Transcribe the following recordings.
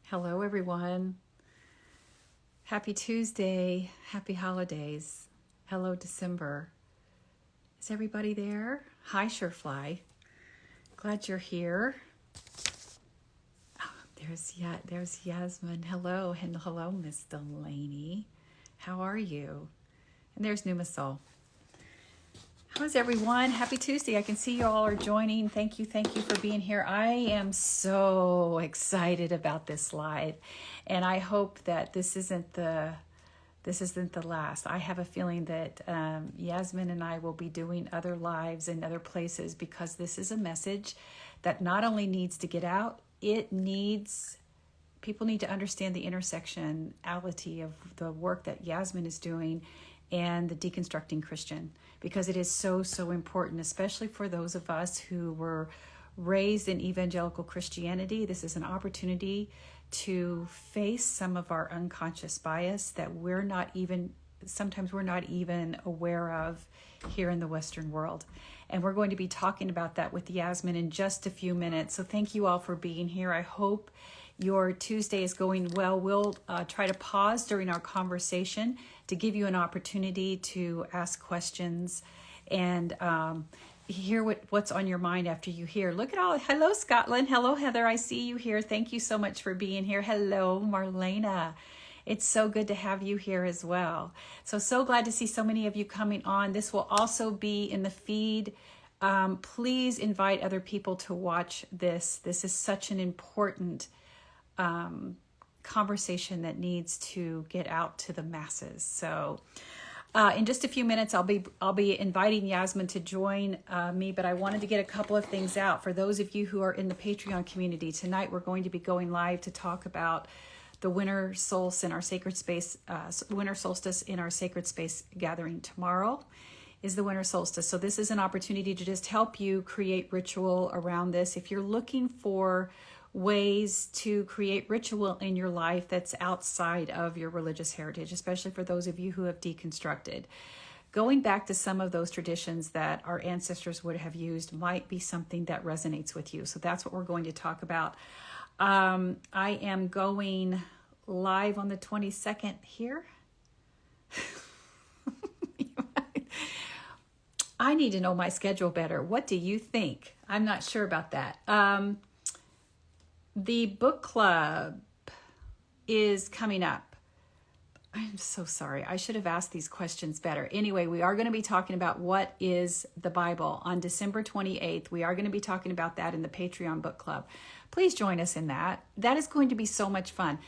Hello, everyone. Happy Tuesday. Happy holidays. Hello, December. Is everybody there? Hi, Surefly. Glad you're here. Oh, there's Yasmine. Hello, and hello, Miss Delaney. How are you? And there's Numasol. How's everyone? Happy Tuesday. I can see you all are joining. Thank you for being here. I am so excited about this live, and I hope that this isn't the last. I have a feeling that Yasmine and I will be doing other lives in other places because this is a message that not only needs to get out, people need to understand the intersectionality of the work that Yasmine is doing and the deconstructing Christian, because it is so important, especially for those of us who were raised in evangelical Christianity. This is an opportunity to face some of our unconscious bias that sometimes we're not even aware of here in the Western world. And we're going to be talking about that with Yasmine in just a few minutes. So thank you all for being here. I hope your Tuesday is going well. We'll try to pause during our conversation to give you an opportunity to ask questions and hear what's on your mind after you hear. Look at all. Hello, Scotland. Hello, Heather. I see you here. Thank you so much for being here. Hello, Marlena. It's so good to have you here as well. So glad to see so many of you coming on. This will also be in the feed. Please invite other people to watch this. This is such an important conversation that needs to get out to the masses. So in just a few minutes, I'll be inviting Yasmine to join me, but I wanted to get a couple of things out. For those of you who are in the Patreon community, tonight we're going to be going live to talk about the winter solstice in our sacred space, gathering. Tomorrow is the winter solstice. So this is an opportunity to just help you create ritual around this. If you're looking for ways to create ritual in your life that's outside of your religious heritage, especially for those of you who have deconstructed, going back to some of those traditions that our ancestors would have used might be something that resonates with you. So that's what we're going to talk about. I am going live on the 22nd here. I need to know my schedule better. What do you think? I'm not sure about that. The book club is coming up. I'm so sorry. I should have asked these questions better. Anyway, we are going to be talking about what is the Bible on December 28th. We are going to be talking about that in the Patreon book club. Please join us in that. That is going to be so much fun.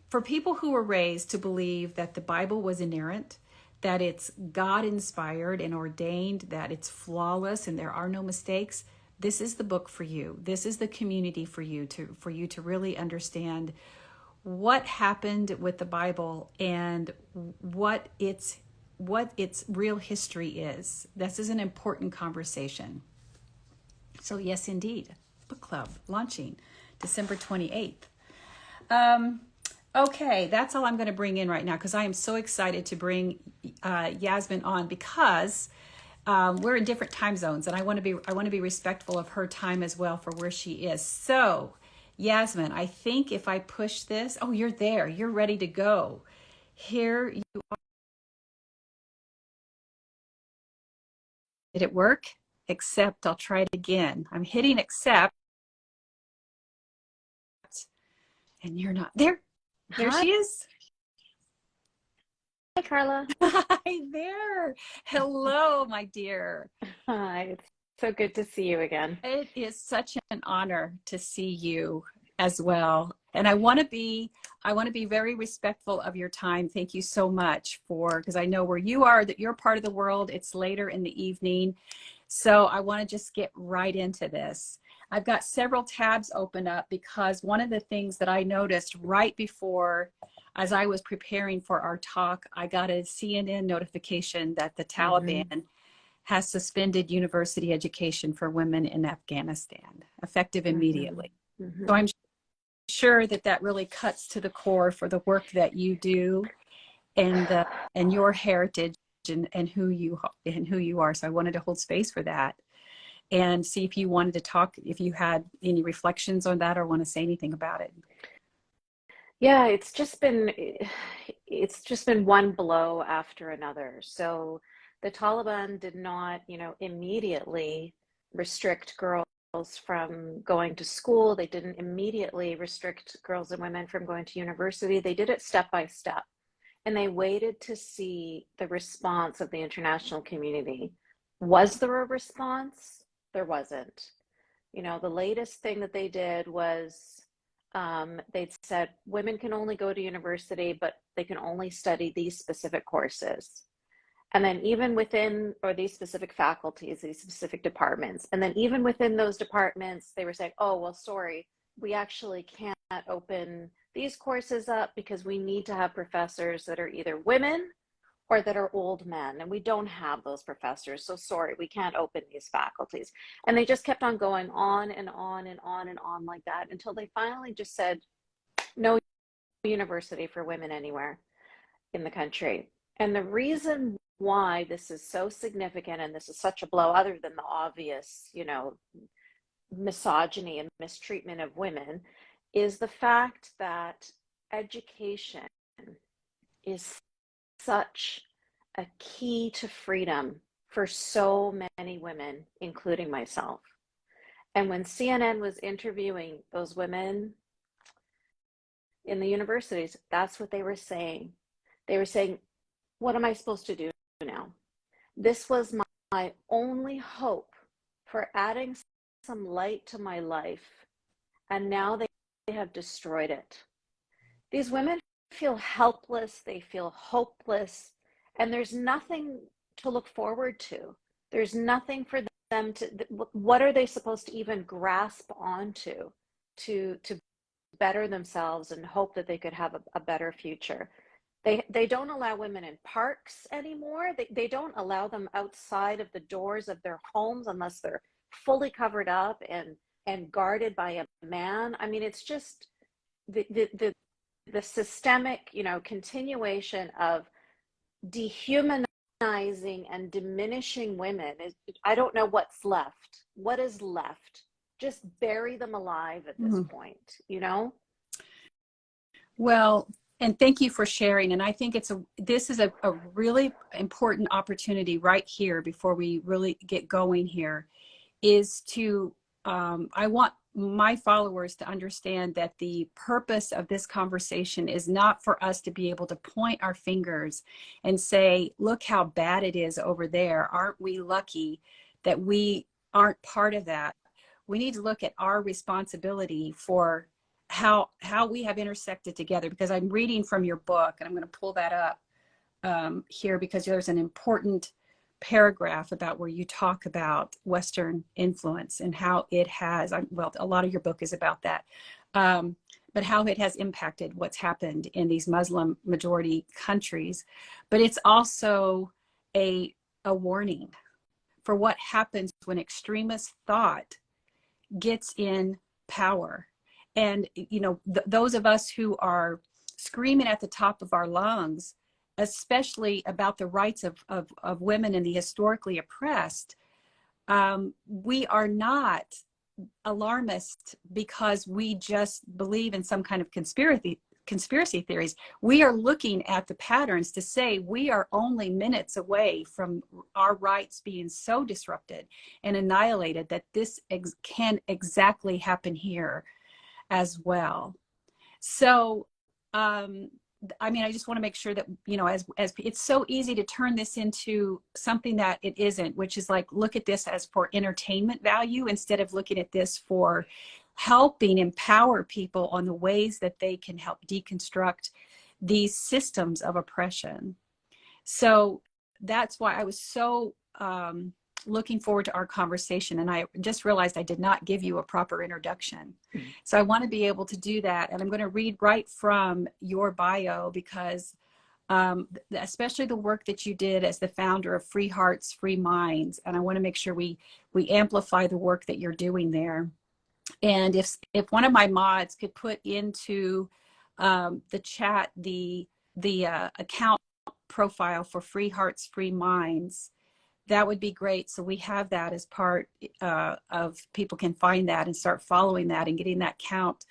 For people who were raised to believe that the Bible was inerrant, that it's God-inspired and ordained, that it's flawless and there are no mistakes, this is the book for you. This is the community for you to really understand what happened with the Bible and what its real history is. This is an important conversation. So yes, indeed, book club launching December 28th. Okay, that's all I'm going to bring in right now because I am so excited to bring Yasmine on because we're in different time zones, and I want to be respectful of her time as well for where she is. So, Yasmine, I think if I push this, oh, you're there. You're ready to go. Here you are. Did it work? Accept. I'll try it again. I'm hitting accept, and you're not there. There Hi. she is. Hi, Carla. Hi there. Hello, my dear. Hi. It's so good to see you again. It is such an honor to see you as well. And I want to be very respectful of your time. Thank you so much because I know where you are, that you're part of the world. It's later in the evening. So I want to just get right into this. I've got several tabs open up because one of the things that I noticed right before, as I was preparing for our talk, I got a CNN notification that the Taliban has suspended university education for women in Afghanistan, effective immediately. So I'm sure that really cuts to the core for the work that you do and your heritage and who you are. So I wanted to hold space for that and see if you wanted to talk, if you had any reflections on that or want to say anything about it. Yeah, it's just been one blow after another. So the Taliban did not, immediately restrict girls from going to school. They didn't immediately restrict girls and women from going to university. They did it step by step. And they waited to see the response of the international community. Was there a response? There wasn't. The latest thing that they did was they'd said women can only go to university, but they can only study these specific courses. And then even within, or these specific faculties, these specific departments, and then even within those departments, they were saying, oh, well, sorry, we actually can't open these courses up because we need to have professors that are either women or that are old men, and we don't have those professors. So sorry, we can't open these faculties. And they just kept on going on and on and on and on like that until they finally just said, no university for women anywhere in the country. And the reason why this is so significant and this is such a blow, other than the obvious, misogyny and mistreatment of women, is the fact that education is such a key to freedom for so many women, including myself. And when CNN was interviewing those women in the universities, that's what they were saying. They were saying, what am I supposed to do now? This was my only hope for adding some light to my life, and now they have destroyed it. These women feel helpless, they feel hopeless, and there's nothing to look forward to. There's nothing for them to, what are they supposed to even grasp onto to better themselves and hope that they could have a better future? They don't allow women in parks anymore. They don't allow them outside of the doors of their homes unless they're fully covered up and guarded by a man. I mean, it's just the systemic, continuation of dehumanizing and diminishing women. I don't know what's left. What is left? Just bury them alive at this point. Well, and thank you for sharing. And I think this is a really important opportunity right here before we really get going here, is to, I want my followers to understand that the purpose of this conversation is not for us to be able to point our fingers and say, look how bad it is over there. Aren't we lucky that we aren't part of that? We need to look at our responsibility for how we have intersected together, because I'm reading from your book, and I'm going to pull that up here because there's an important paragraph about where you talk about Western influence and how it has, well, a lot of your book is about that, but how it has impacted what's happened in these Muslim majority countries. But it's also a warning for what happens when extremist thought gets in power. And, those of us who are screaming at the top of our lungs, especially about the rights of women and the historically oppressed, we are not alarmist because we just believe in some kind of conspiracy theories. We are looking at the patterns to say we are only minutes away from our rights being so disrupted and annihilated that this can exactly happen here as well. So, I just want to make sure that, as it's so easy to turn this into something that it isn't, which is like, look at this as for entertainment value instead of looking at this for helping empower people on the ways that they can help deconstruct these systems of oppression. So that's why I was so looking forward to our conversation. And I just realized I did not give you a proper introduction. So I want to be able to do that. And I'm going to read right from your bio because especially the work that you did as the founder of Free Hearts, Free Minds. And I want to make sure we amplify the work that you're doing there. And if one of my mods could put into the chat the account profile for Free Hearts, Free Minds, that would be great. So we have that as part of, people can find that and start following that and getting that count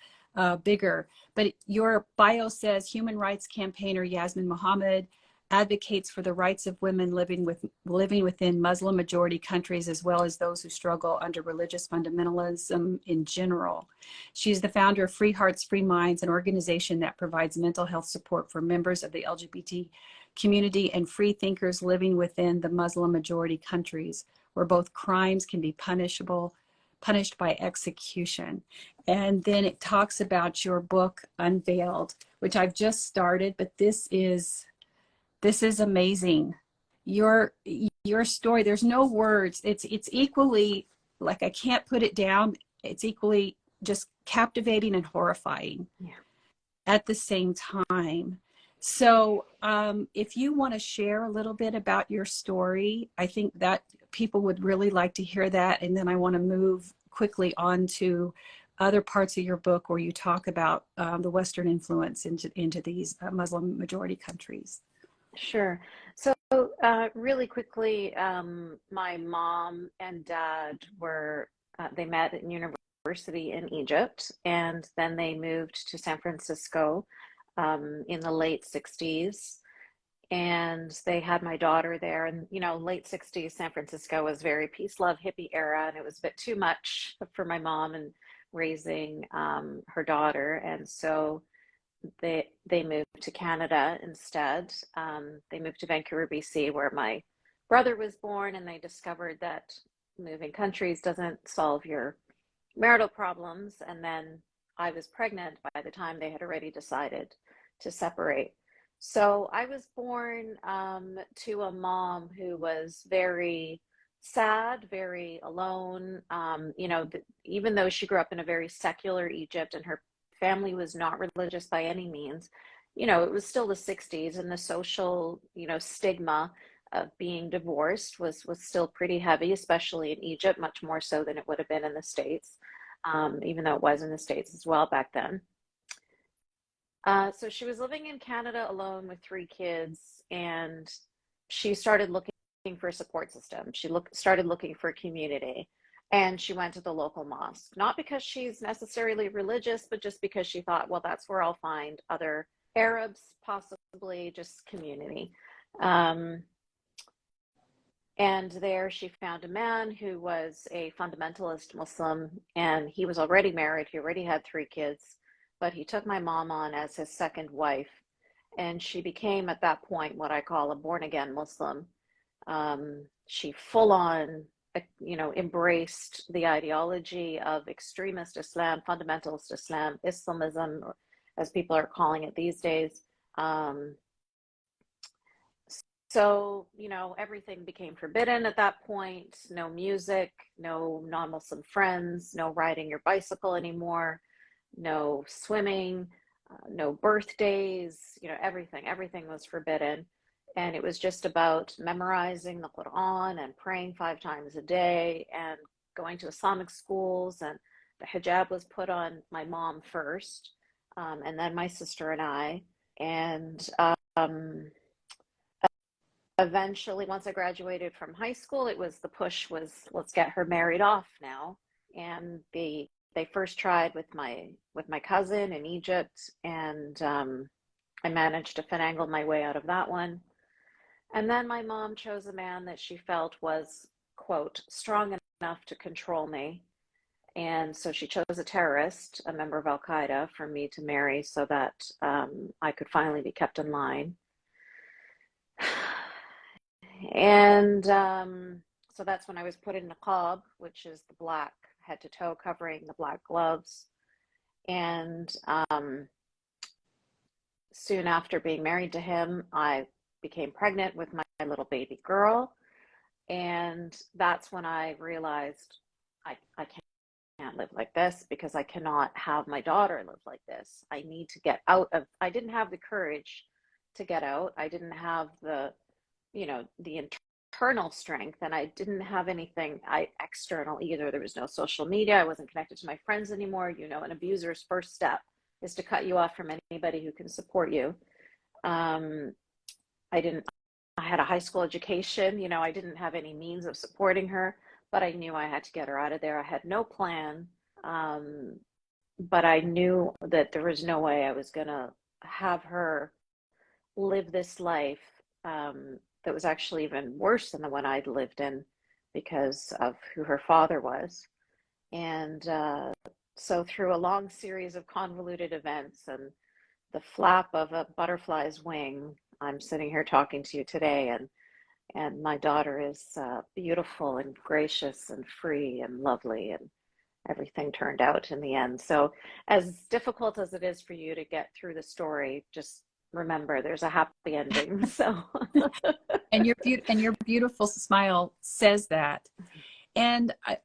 bigger. But your bio says human rights campaigner Yasmine Mohammed advocates for the rights of women living within Muslim majority countries, as well as those who struggle under religious fundamentalism in general. She's the founder of Free Hearts, Free Minds, an organization that provides mental health support for members of the LGBT community and free thinkers living within the Muslim majority countries, where both crimes can be punished by execution. And then it talks about your book Unveiled, which I've just started, but this is amazing. Your story, there's no words. It's equally, like, I can't put it down. It's equally just captivating and horrifying at the same time. So if you want to share a little bit about your story, I think that people would really like to hear that. And then I want to move quickly on to other parts of your book where you talk about the Western influence into these Muslim majority countries. Sure. So, really quickly, my mom and dad they met at university in Egypt, and then they moved to San Francisco in the late 60s. And they had my daughter there. And, late 60s, San Francisco was very peace, love, hippie era, and it was a bit too much for my mom and raising her daughter. And so they moved to Canada instead. They moved to Vancouver, BC, where my brother was born, and they discovered that moving countries doesn't solve your marital problems. And then I was pregnant by the time they had already decided to separate. So I was born to a mom who was very sad, very alone. Even though she grew up in a very secular Egypt and her family was not religious by any means, it was still the 60s, and the social, stigma of being divorced was still pretty heavy, especially in Egypt, much more so than it would have been in the States, even though it was in the States as well back then. So she was living in Canada alone with 3 kids, and she started looking for a support system. She started looking for a community, and she went to the local mosque, not because she's necessarily religious, but just because she thought, well, that's where I'll find other Arabs, possibly just community. And there she found a man who was a fundamentalist Muslim, and he was already married. He already had 3 kids, but he took my mom on as his second wife, and she became at that point what I call a born-again Muslim. She full on, embraced the ideology of extremist Islam, fundamentalist Islam, Islamism, as people are calling it these days. So, everything became forbidden at that point. No music, no non-Muslim friends, no riding your bicycle anymore, no swimming, no birthdays, everything was forbidden. And it was just about memorizing the Quran and praying 5 times a day and going to Islamic schools. And the hijab was put on my mom first, and then my sister and I. And eventually, once I graduated from high school, the push was, let's get her married off now. And they first tried with my cousin in Egypt, and I managed to finagle my way out of that one. And then my mom chose a man that she felt was, quote, strong enough to control me. And so she chose a terrorist, a member of Al-Qaeda, for me to marry so that I could finally be kept in line. And so that's when I was put in niqab, which is the black head to toe covering, the black gloves. And soon after being married to him, I became pregnant with my little baby girl. And that's when I realized I can't live like this, because I cannot have my daughter live like this. I need to get out of, I didn't have the courage to get out. I didn't have the internal strength, and I didn't have anything external either. There was no social media. I wasn't connected to my friends anymore. An abuser's first step is to cut you off from anybody who can support you. I had a high school education. I didn't have any means of supporting her, but I knew I had to get her out of there. I had no plan. but I knew that there was no way I was going to have her live this life that was actually even worse than the one I'd lived in because of who her father was. And so, through a long series of convoluted events and the flap of a butterfly's wing, I'm sitting here talking to you today, and my daughter is beautiful and gracious and free and lovely, and everything turned out in the end. So, as difficult as it is for you to get through the story, just remember there's a happy ending. So, And your beautiful smile says that. And I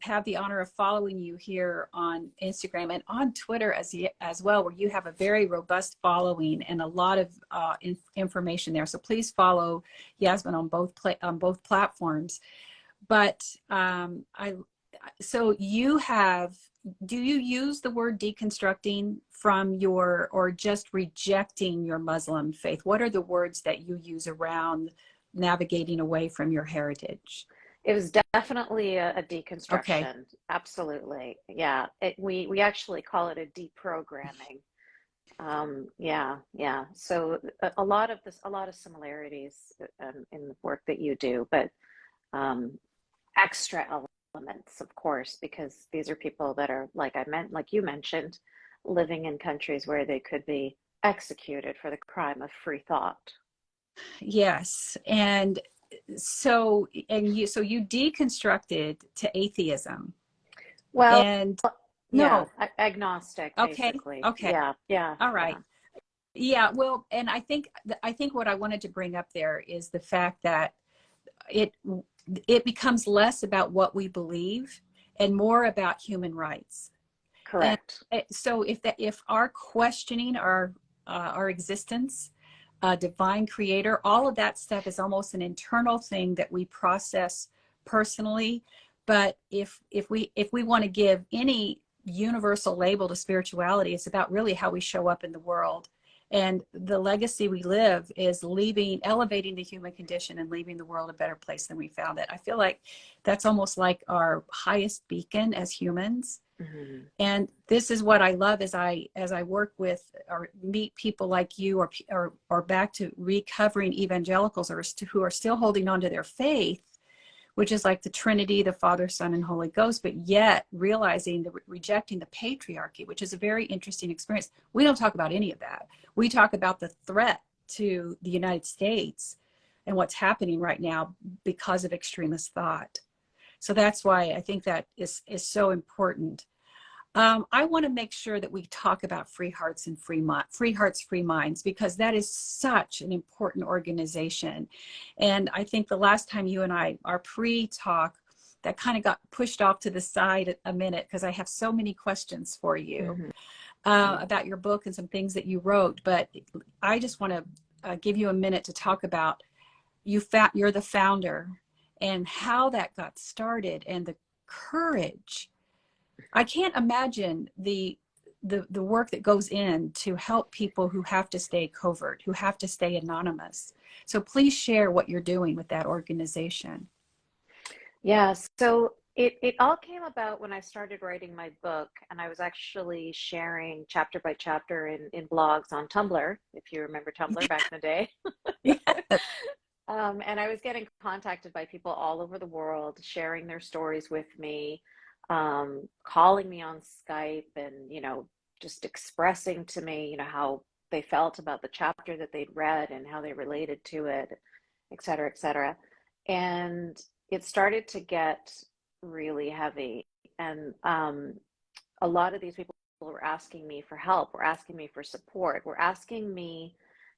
have the honor of following you here on Instagram and on Twitter as well, where you have a very robust following and a lot of information there. So please follow Yasmine on both platforms. But so do you use the word deconstructing from or just rejecting your Muslim faith? What are the words that you use around navigating away from your heritage? it was definitely a Okay. deconstruction. Absolutely. Yeah. We actually call it a deprogramming. Yeah, yeah. So a lot of similarities in the work that you do, but um, extra elements, of course, because these are people that are, like you mentioned, living in countries where they could be executed for the crime of free thought. Yes. And so you deconstructed to atheism. Well, And yeah, no, agnostic, okay, basically. okay, Yeah, yeah, all yeah. right. Yeah, well, and I think what I wanted to bring up there is the fact that it it becomes less about what we believe and more about human rights. And Correct. so if our questioning our existence, divine creator, all of that stuff is almost an internal thing that we process personally. But if we want to give any universal label to spirituality, it's about really how we show up in the world. And the legacy we live is elevating the human condition and leaving the world a better place than we found it. I feel like that's almost like our highest beacon as humans. Mhm. And this is what I love as I work with or meet people like you, or back to recovering evangelicals, who are still holding on to their faith, which is like the Trinity, the Father, Son, and Holy Ghost, but yet rejecting the patriarchy, which is a very interesting experience. We don't talk about any of that. We talk about the threat to the United States and what's happening right now because of extremist thought. So that's why I think that is so important. I want to make sure that we talk about Free Hearts and Free Hearts, Free Minds, because that is such an important organization. And I think the last time you and our pre-talk, that kind of got pushed off to the side a minute because I have so many questions for you Mhm. about your book and some things that you wrote. But I just want to give you a minute to talk about you're the founder and how that got started and the courage. I can't imagine the work that goes in to help people who have to stay covert, who have to stay anonymous. So please share what you're doing with that organization. Yeah, so it all came about when I started writing my book, and I was actually sharing chapter by chapter in blogs on Tumblr, if you remember Tumblr back in the day. Yeah. And I was getting contacted by people all over the world, sharing their stories with me, calling me on Skype, and just expressing to me, how they felt about the chapter that they'd read and how they related to it, et cetera, et cetera. And it started to get really heavy. And a lot of these people were asking me for help, were asking me for support, were asking me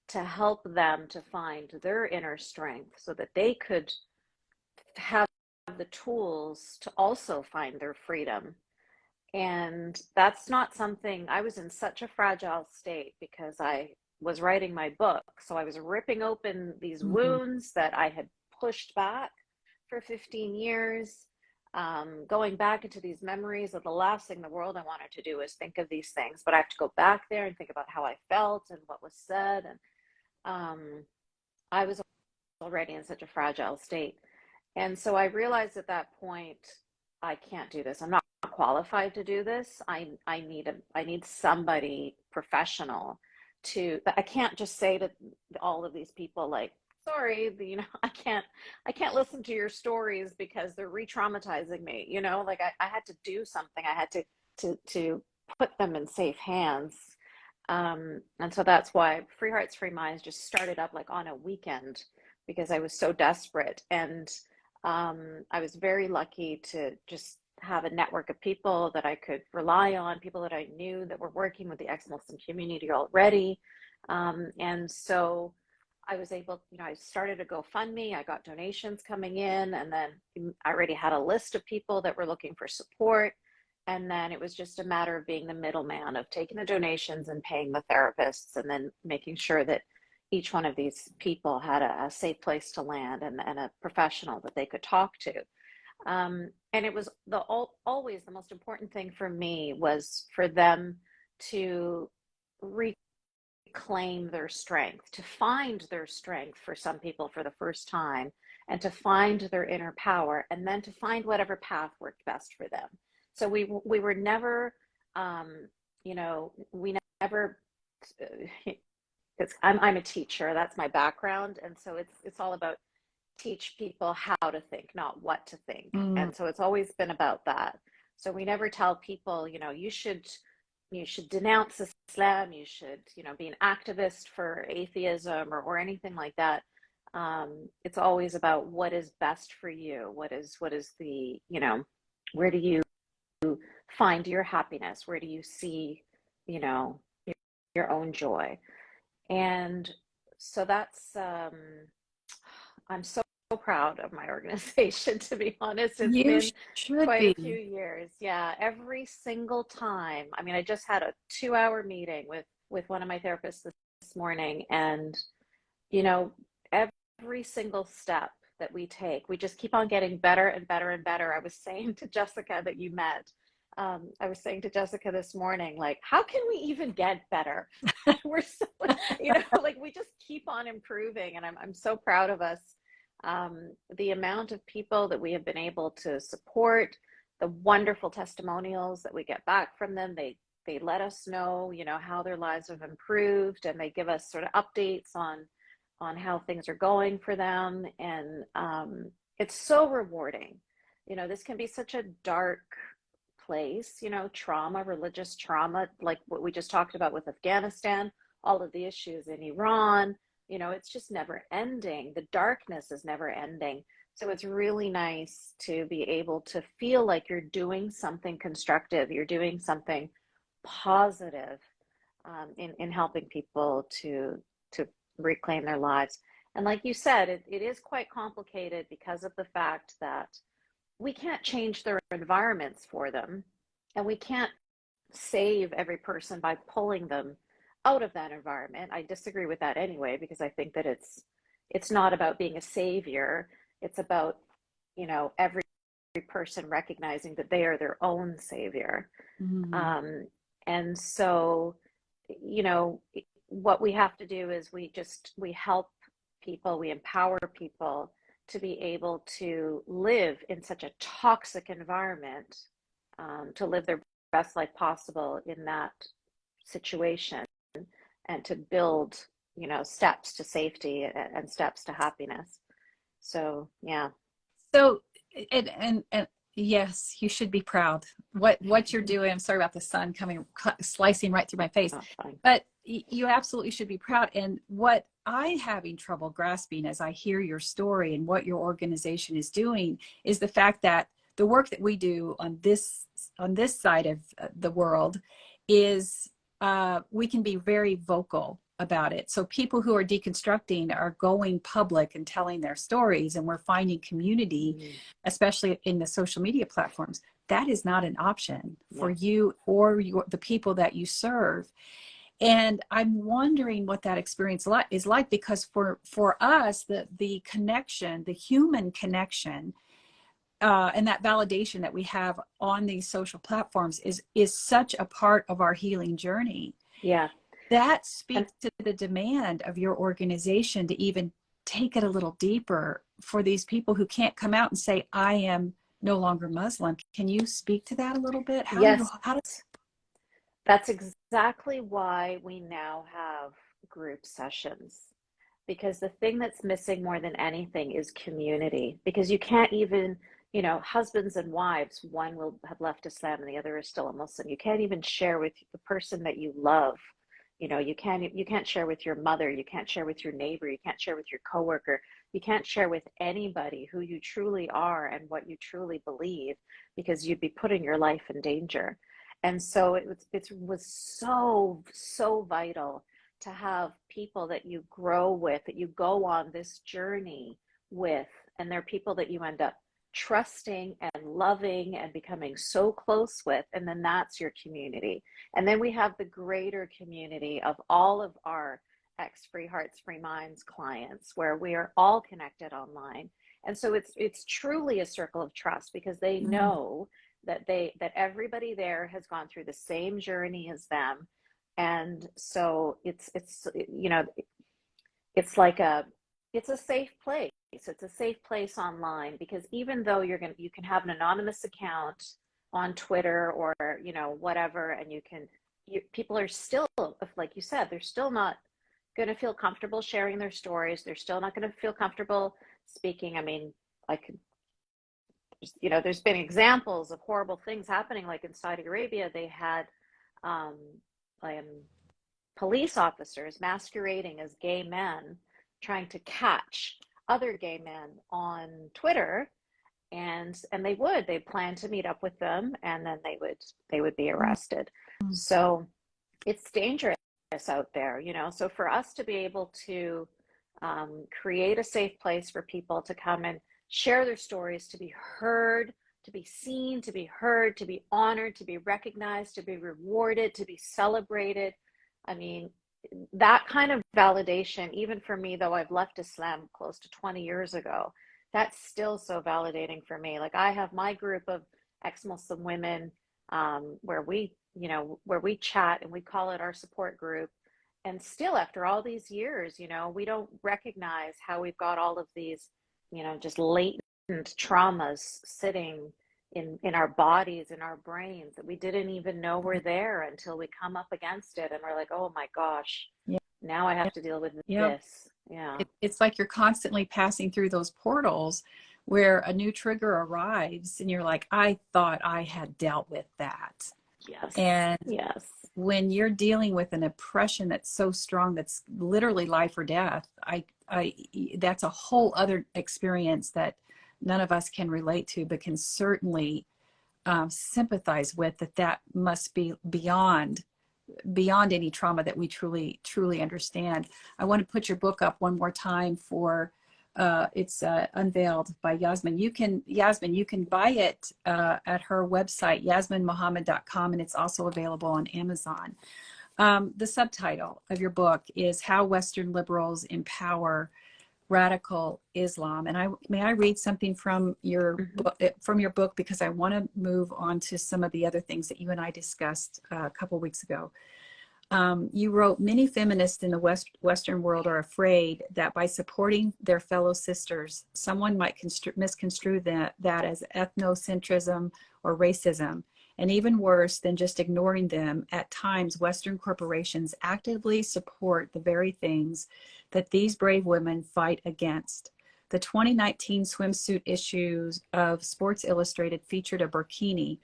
to help them to find their inner strength so that they could have the tools to also find their freedom. And that's not something, I was in such a fragile state because I was writing my book. So I was ripping open these Mhm. wounds that I had pushed back for 15 years, going back into these memories of the last thing in the world I wanted to do is think of these things. But I have to go back there and think about how I felt and what was said. And I was already in such a fragile state. And so I realized at that point, I can't do this. I'm not qualified to do this. I need somebody professional to, I can't just say to all of these people like, sorry, I can't listen to your stories because they're re-traumatizing me, like I had to do something. I had to put them in safe hands. And so that's why Free Hearts, Free Minds just started up like on a weekend because I was so desperate. And I was very lucky to just have a network of people that I could rely on, people that I knew that were working with the ex-Muslim community already. And so I was able, I started a GoFundMe, I got donations coming in, and then I already had a list of people that were looking for support. And then it was just a matter of being the middleman, of taking the donations and paying the therapists, and then making sure that each one of these people had a safe place to land, and a professional that they could talk to. And it was always the most important thing for me was for them to reclaim their strength, to find their strength for some people for the first time, and to find their inner power, and then to find whatever path worked best for them. So we were never, we never. I'm a teacher. That's my background, and so it's all about teach people how to think, not what to think. And so it's always been about that. So we never tell people, you should denounce Islam, you should, be an activist for atheism or anything like that. It's always about what is best for you. What is the, where do you find your happiness? Where do you see, your own joy? And so that's, I'm so proud of my organization, to be honest. It's You been should quite a few be. years. Yeah, every single time. I mean, I just had a 2-hour meeting with one of my therapists this morning, and every single step that we take, we just keep on getting better and better and better. I was saying to Jessica that you met, I was saying to Jessica this morning, like, how can we even get better? We're so, like we just keep on improving, and I'm so proud of us. The amount of people that we have been able to support, the wonderful testimonials that we get back from them. They let us know, how their lives have improved, and they give us sort of updates on how things are going for them. And it's so rewarding. This can be such a dark place, trauma, religious trauma, like what we just talked about with Afghanistan, all of the issues in Iran, it's just never ending. The darkness is never ending. So it's really nice to be able to feel like you're doing something constructive, you're doing something positive, in helping people to reclaim their lives. And like you said, it is quite complicated because of the fact that we can't change their environments for them, and we can't save every person by pulling them out of that environment. I disagree with that anyway, because I think that it's not about being a savior. It's about, every person recognizing that they are their own savior. Mm. And so, what we have to do is we help people, we empower people to be able to live in such a toxic environment, to live their best life possible in that situation, and to build, steps to safety and steps to happiness. So, yeah. So, and yes, you should be proud. What you're doing. I'm sorry about the sun coming, slicing right through my face, Oh, fine. but you absolutely should be proud. And what I'm having trouble grasping as I hear your story and what your organization is doing is the fact that the work that we do on this side of the world is, we can be very vocal about it. So people who are deconstructing are going public and telling their stories, and we're finding community, especially in the social media platforms. That is not an option for you or the people that you serve. And I'm wondering what that experience is like, because for us, the connection, the human connection, and that validation that we have on these social platforms is such a part of our healing journey. Yeah. That speaks to the demand of your organization to even take it a little deeper for these people who can't come out and say, I am no longer Muslim. Can you speak to that a little bit? Yes, How do that's exactly why we now have group sessions. Because the thing that's missing more than anything is community. Because you can't even, husbands and wives, one will have left Islam and the other is still a Muslim. You can't even share with the person that you love. You can't share with your mother, you can't share with your neighbor, you can't share with your coworker, you can't share with anybody who you truly are and what you truly believe, because you'd be putting your life in danger. And so it was so vital to have people that you grow with, that you go on this journey with, and they're people that you end up trusting and loving and becoming so close with, and then that's your community. And then we have the greater community of all of our ex Free Hearts Free Minds clients, where we are all connected online. And so it's truly a circle of trust, because they mm, know that everybody there has gone through the same journey as them. And so it's like it's a safe place. It's a safe place online, because even though you can have an anonymous account on Twitter or whatever, and people are still, like you said, they're still not going to feel comfortable sharing their stories. They're still not going to feel comfortable speaking. I mean, I could, there's been examples of horrible things happening, like in Saudi Arabia. They had um, um, police officers masquerading as gay men trying to catch other gay men on Twitter, and they plan to meet up with them, and then they would be mm, arrested. mm. So it's dangerous out there, so for us to be able to create a safe place for people to come and share their stories, to be heard, to be seen, to be heard, to be honored, to be recognized, to be rewarded, to be celebrated. I mean, that kind of validation, even for me, though I've left Islam close to 20 years ago, that's still so validating for me. Like, I have my group of ex-Muslim women, where we chat, and we call it our support group. And still, after all these years, we don't recognize how we've got all of these, just latent traumas sitting in our bodies, in our brains, that we didn't even know were there until we come up against it, and we're like, oh my gosh, Yeah. now I have to deal with Yep. this. Yeah. It's like you're constantly passing through those portals where a new trigger arrives and you're like, I thought I had dealt with that. Yes. And Yes. when you're dealing with an oppression that's so strong, that's literally life or death, that's a whole other experience that none of us can relate to, but can certainly sympathize with. That must be beyond any trauma that we truly understand. I want to put your book up one more time for it's Unveiled by Yasmine. Yasmine, you can buy it at her website, yasminemohammed.com, and it's also available on Amazon. The subtitle of your book is How Western Liberals Empower Radical Islam. And may I read something from your book, because I want to move on to some of the other things that you and I discussed a couple weeks ago. You wrote, many feminists in the Western world are afraid that by supporting their fellow sisters, someone might misconstrue that as ethnocentrism or racism. And even worse than just ignoring them, at times, Western corporations actively support the very things that these brave women fight against. The 2019 swimsuit issues of Sports Illustrated featured a burkini,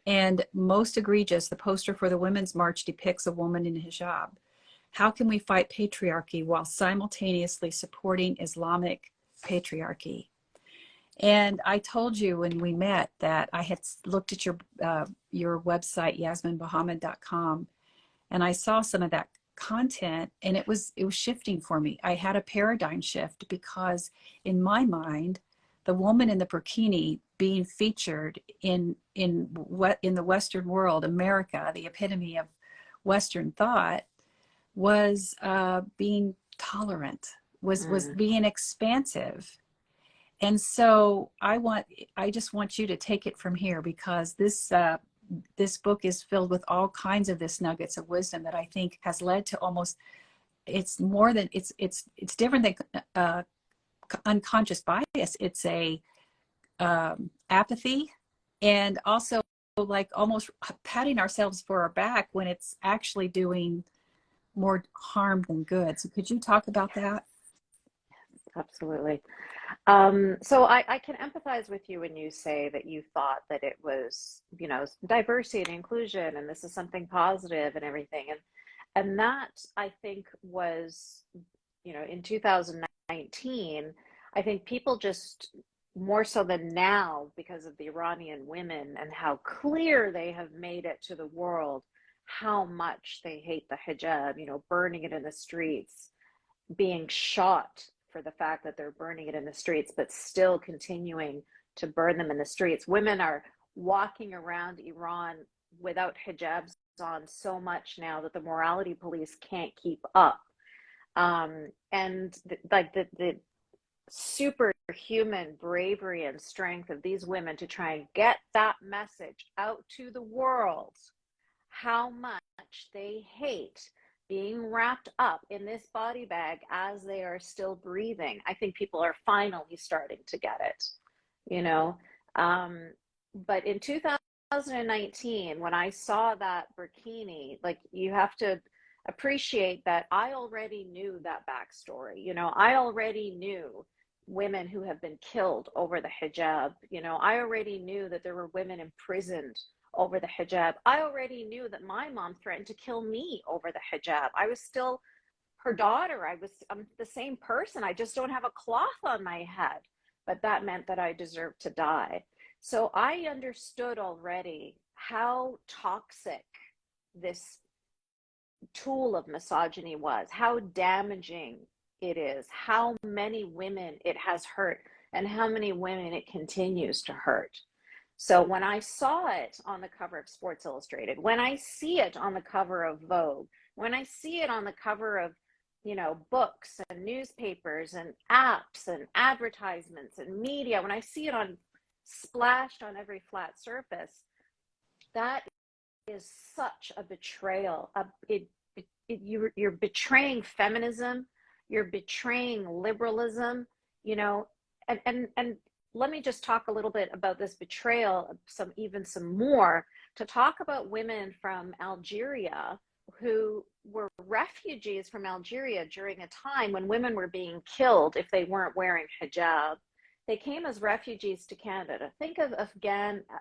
and most egregious, the poster for the Women's March depicts a woman in hijab. How can we fight patriarchy while simultaneously supporting Islamic patriarchy? And I told you when we met that I had looked at your website, yasminemohammed.com, and I saw some of that content, and it was shifting for me. I had a paradigm shift, because in my mind, the woman in the burkini being featured in the Western world, America, the epitome of Western thought, was being tolerant, was Mm. being expansive. And so I just want you to take it from here, because this book is filled with all kinds of this nuggets of wisdom that I think has led to almost, it's more than it's different than unconscious bias. It's a apathy, and also like almost patting ourselves for our back when it's actually doing more harm than good. So could you talk about that? Absolutely. So I can empathize with you when you say that you thought that it was, diversity and inclusion, and this is something positive and everything. And that I think was, in 2019, I think people just more so than now, because of the Iranian women and how clear they have made it to the world, how much they hate the hijab, burning it in the streets, being shot for the fact that they're burning it in the streets, but still continuing to burn them in the streets. Women are walking around Iran without hijabs on so much now that the morality police can't keep up. And the superhuman bravery and strength of these women to try and get that message out to the world, how much they hate being wrapped up in this body bag as they are still breathing. I think people are finally starting to get it, you know. But in 2019, when I saw that burkini, like, you have to appreciate that I already knew that backstory. I already knew women who have been killed over the hijab. I already knew that there were women imprisoned over the hijab. I already knew that my mom threatened to kill me over the hijab. I was still her daughter. I'm the same person. I just don't have a cloth on my head. But that meant that I deserved to die. So I understood already how toxic this tool of misogyny was, how damaging it is, how many women it has hurt, and how many women it continues to hurt. So when I saw it on the cover of Sports Illustrated, when I see it on the cover of Vogue, when I see it on the cover of, books and newspapers and apps and advertisements and media, when I see it splashed on every flat surface, that is such a betrayal. You're betraying feminism, you're betraying liberalism, and let me just talk a little bit about this betrayal, some more, to talk about women from Algeria who were refugees from Algeria during a time when women were being killed if they weren't wearing hijab. They came as refugees to Canada. Think of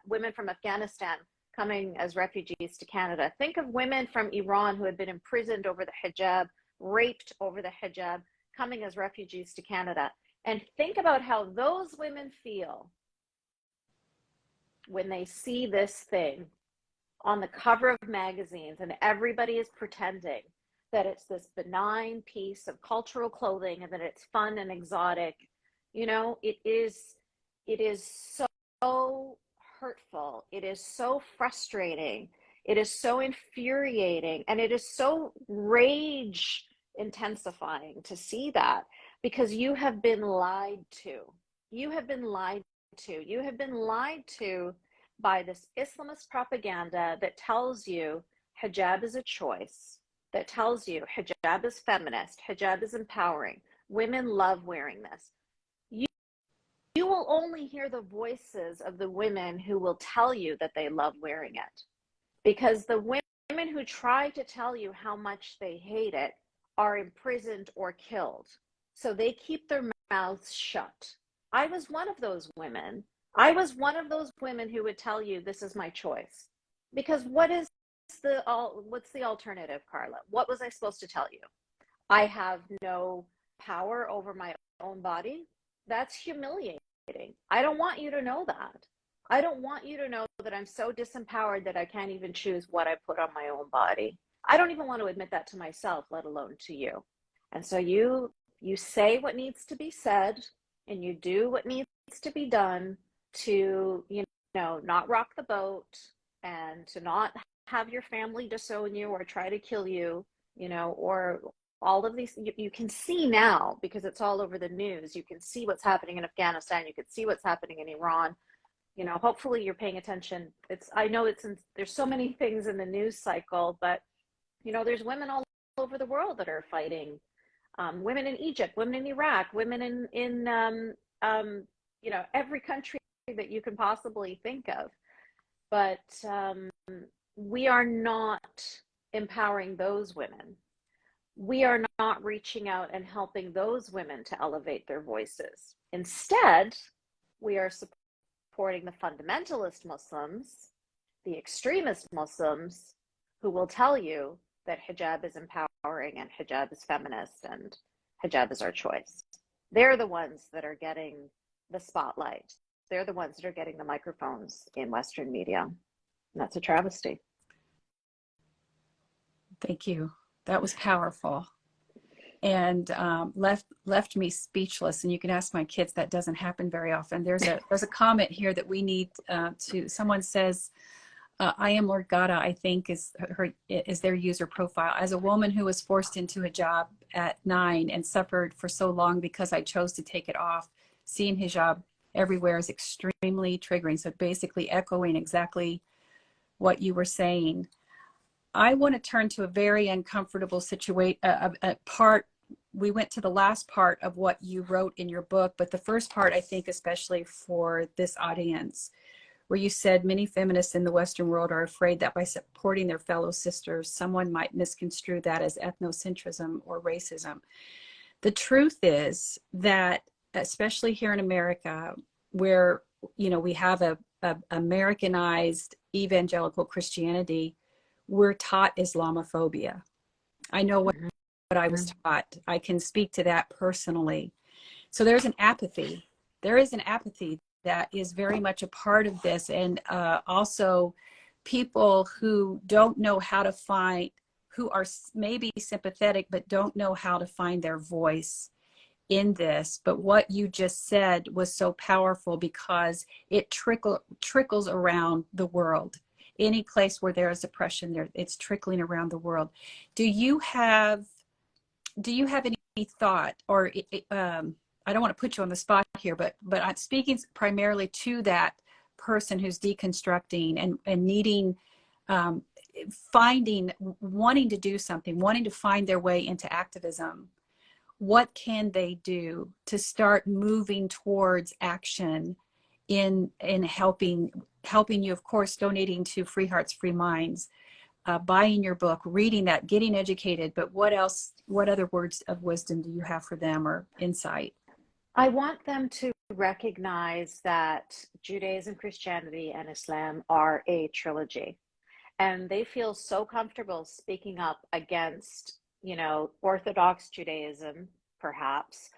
women from Afghanistan coming as refugees to Canada. Think of women from Iran who had been imprisoned over the hijab, raped over the hijab, coming as refugees to Canada. And think about how those women feel when they see this thing on the cover of magazines and everybody is pretending that it's this benign piece of cultural clothing and that it's fun and exotic. It is so hurtful. It is so frustrating. It is so infuriating. And it is so rage intensifying to see that, because you have been lied to. You have been lied to. You have been lied to by this Islamist propaganda that tells you hijab is a choice, that tells you hijab is feminist, hijab is empowering. Women love wearing this. You will only hear the voices of the women who will tell you that they love wearing it, because the women who try to tell you how much they hate it are imprisoned or killed. So they keep their mouths shut. I was one of those women. I was one of those women who would tell you this is my choice. Because what's the alternative, Carla? What was I supposed to tell you? I have no power over my own body? That's humiliating. I don't want you to know that. I don't want you to know that I'm so disempowered that I can't even choose what I put on my own body. I don't even want to admit that to myself, let alone to you. And so you say what needs to be said, and you do what needs to be done to, not rock the boat, and to not have your family disown you or try to kill you, or all of these. You can see now, because it's all over the news. You can see what's happening in Afghanistan. You can see what's happening in Iran. Hopefully you're paying attention. There's so many things in the news cycle, but there's women all over the world that are fighting. Women in Egypt, women in Iraq, women in every country that you can possibly think of. But we are not empowering those women. We are not reaching out and helping those women to elevate their voices. Instead, we are supporting the fundamentalist Muslims, the extremist Muslims, who will tell you that hijab is empowering and hijab is feminist and hijab is our choice. They're the ones that are getting the spotlight. They're the ones that are getting the microphones in Western media. And that's a travesty. Thank you. That was powerful, and left me speechless. And you can ask my kids, that doesn't happen very often. There's a comment here that we need to. Someone says, "I am Lord Gada," I think is their user profile. As a woman who was forced into a hijab at 9 and suffered for so long because I chose to take it off, seeing hijab everywhere is extremely triggering. So basically echoing exactly what you were saying. I want to turn to a very uncomfortable situation, a part. We went to the last part of what you wrote in your book, but the first part, I think, especially for this audience, where you said many feminists in the Western world are afraid that by supporting their fellow sisters, someone might misconstrue that as ethnocentrism or racism. The truth is that, especially here in America, where, you know, we have a Americanized evangelical Christianity, we're taught Islamophobia. I know what I was taught. I can speak to that personally. So there's an apathy. There is an apathy that is very much a part of this. And also people who don't know how to find, who are maybe sympathetic, but don't know how to find their voice in this. But what you just said was so powerful because it trickles around the world. Any place where there is oppression, there it's trickling around the world. Do you have any thought, or I don't want to put you on the spot here, but I'm speaking primarily to that person who's deconstructing and needing, wanting to do something, wanting to find their way into activism. What can they do to start moving towards action in helping you? Of course, donating to Free Hearts, Free Minds, buying your book, reading that, getting educated. But what else? What other words of wisdom do you have for them, or insight? I want them to recognize that Judaism, Christianity, and Islam are a trilogy. And they feel so comfortable speaking up against, you know, Orthodox Judaism, perhaps,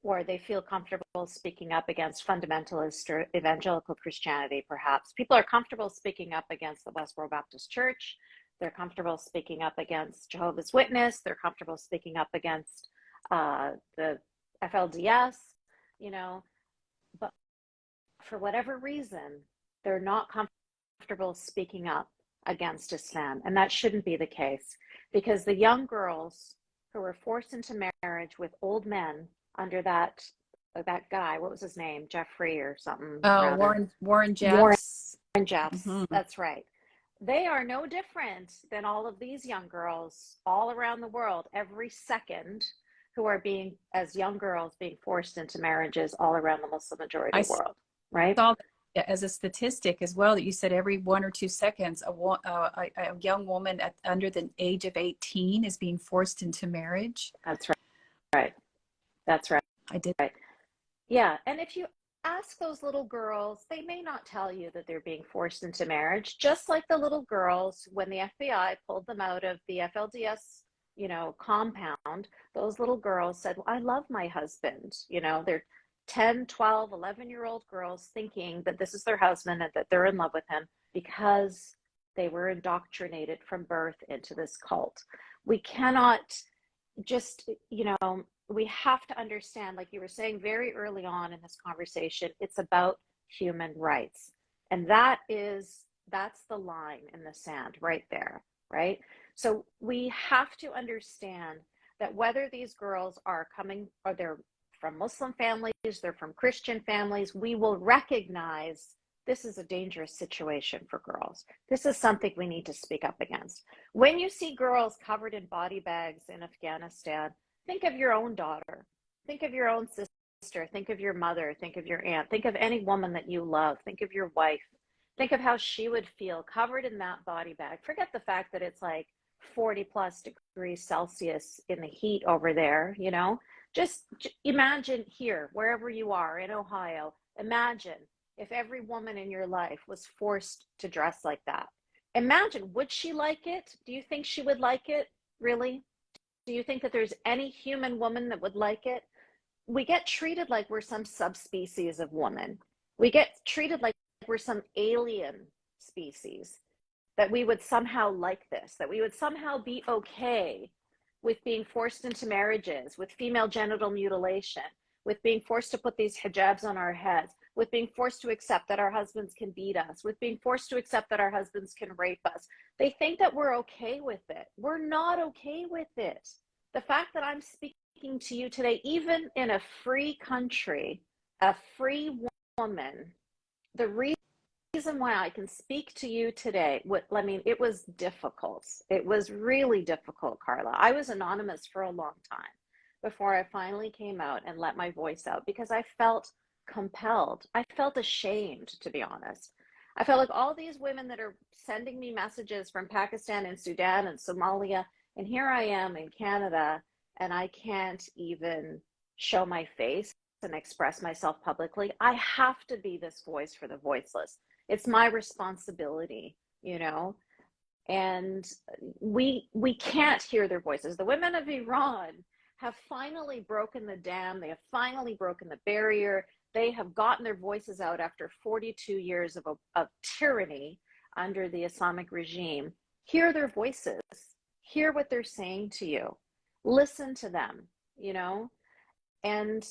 or they feel comfortable speaking up against fundamentalist or evangelical Christianity, perhaps. People are comfortable speaking up against the Westboro Baptist Church. They're comfortable speaking up against Jehovah's Witness. They're comfortable speaking up against the FLDS, you know, but for whatever reason, they're not comfortable speaking up against Islam. And that shouldn't be the case, because the young girls who were forced into marriage with old men under that guy, what was his name? Jeffrey or something. Oh, Warren Jeffs. Warren Jeffs, Mm-hmm. that's right. They are no different than all of these young girls all around the world every second, who are being, as young girls, being forced into marriages all around the Muslim majority world, right? I saw that as a statistic as well, that you said every 1 or 2 seconds, a young woman under the age of 18 is being forced into marriage. That's right. That's right. I did. Right. Yeah. And if you ask those little girls, they may not tell you that they're being forced into marriage, just like the little girls, when the FBI pulled them out of the FLDS, you know, compound, those little girls said, well, I love my husband. You know, they're 10, 12, 11-year-old girls thinking that this is their husband and that they're in love with him because they were indoctrinated from birth into this cult. We cannot just, you know, we have to understand, like you were saying very early on in this conversation, it's about human rights. And that's the line in the sand right there, right? So we have to understand that whether these girls are coming, or they're from Muslim families, they're from Christian families, we will recognize this is a dangerous situation for girls. This is something we need to speak up against. When you see girls covered in body bags in Afghanistan, think of your own daughter. Think of your own sister, think of your mother, think of your aunt, think of any woman that you love, think of your wife. Think of how she would feel covered in that body bag. Forget the fact that it's like 40 plus degrees Celsius in the heat over there, you know? Just imagine here, wherever you are in Ohio, imagine if every woman in your life was forced to dress like that. Imagine, would she like it? Do you think she would like it? Really? Do you think that there's any human woman that would like it? We get treated like we're some subspecies of woman. We get treated like we're some alien species, that we would somehow like this, that we would somehow be okay with being forced into marriages, with female genital mutilation, with being forced to put these hijabs on our heads, with being forced to accept that our husbands can beat us, with being forced to accept that our husbands can rape us. They think that we're okay with it. We're not okay with it. The fact that I'm speaking to you today, even in a free country, a free woman, the reason why I can speak to you today, it was difficult. It was really difficult, Karla. I was anonymous for a long time before I finally came out and let my voice out, because I felt compelled. I felt ashamed, to be honest. I felt like all these women that are sending me messages from Pakistan and Sudan and Somalia, and here I am in Canada, and I can't even show my face and express myself publicly. I have to be this voice for the voiceless. It's my responsibility, you know, and we can't hear their voices. The women of Iran have finally broken the dam. They have finally broken the barrier. They have gotten their voices out after 42 years of tyranny under the Islamic regime. Hear their voices. Hear what they're saying to you. Listen to them, you know, and